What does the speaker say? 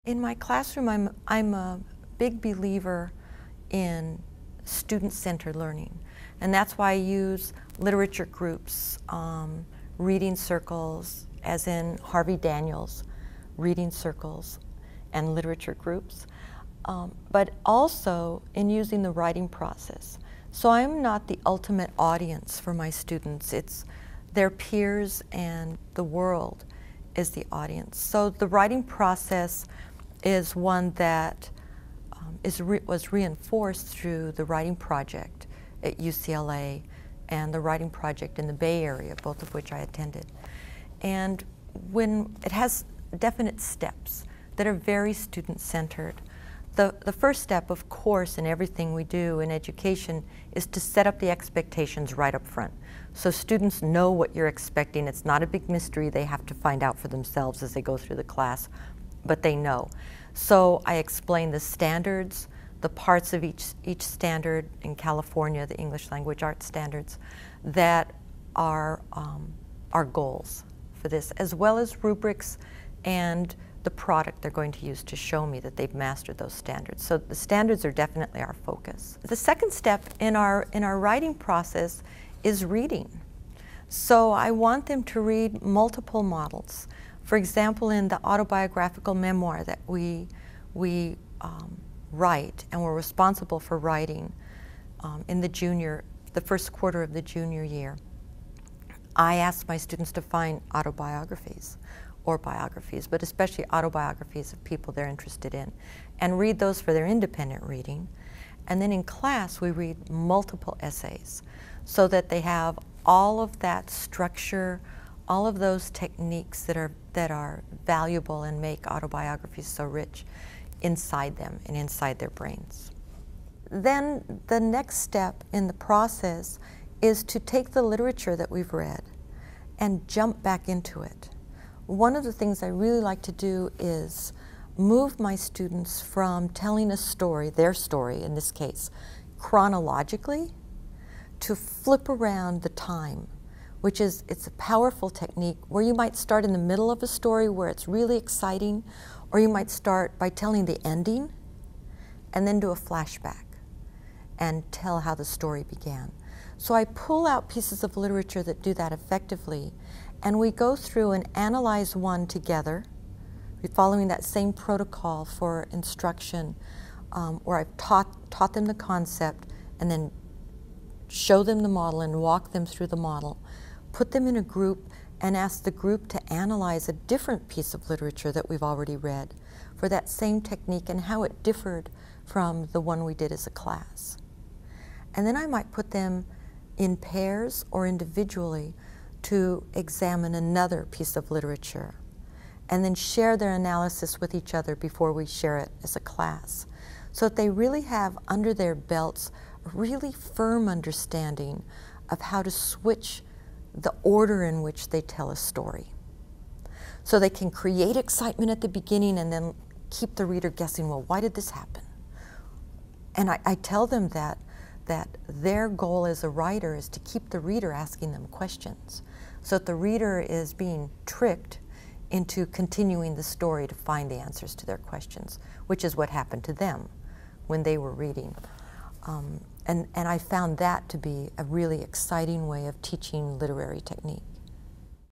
In my classroom, I'm a big believer in student-centered learning, and that's why I use literature groups, reading circles, as in Harvey Daniels, reading circles and literature groups, but also in using the writing process. So I'm not the ultimate audience for my students. It's their peers and the world is the audience. So the writing process is one that was reinforced through the writing project at UCLA and the writing project in the Bay Area, both of which I attended. And when it has definite steps that are very student-centered. The first step, of course, in everything we do in education is to set up the expectations right up front. So students know what you're expecting. It's not a big mystery they have to find out for themselves as they go through the class, but they know. So I explain the standards, the parts of each standard in California, the English language arts standards, that are our goals for this, as well as rubrics and the product they're going to use to show me that they've mastered those standards. So the standards are definitely our focus. The second step in our writing process is reading. So I want them to read multiple models. For example, in the autobiographical memoir that we write, and we're responsible for writing in the first quarter of the junior year, I ask my students to find autobiographies or biographies, but especially autobiographies of people they're interested in, and read those for their independent reading. And then in class, we read multiple essays so that they have all of that structure, all of those techniques that are valuable and make autobiographies so rich inside them and inside their brains. Then the next step in the process is to take the literature that we've read and jump back into it. One of the things I really like to do is move my students from telling a story, their story in this case, chronologically, to flip around the time, which is, it's a powerful technique where you might start in the middle of a story where it's really exciting, or you might start by telling the ending and then do a flashback and tell how the story began. So I pull out pieces of literature that do that effectively, and we go through and analyze one together. We're following that same protocol for instruction, where I've taught them the concept and then show them the model and walk them through the model, put them in a group and ask the group to analyze a different piece of literature that we've already read for that same technique and how it differed from the one we did as a class. And then I might put them in pairs or individually to examine another piece of literature and then share their analysis with each other before we share it as a class, so that they really have under their belts a really firm understanding of how to switch the order in which they tell a story. So they can create excitement at the beginning and then keep the reader guessing, well, why did this happen? And I tell them that their goal as a writer is to keep the reader asking them questions, so that the reader is being tricked into continuing the story to find the answers to their questions, which is what happened to them when they were reading. And I found that to be a really exciting way of teaching literary technique.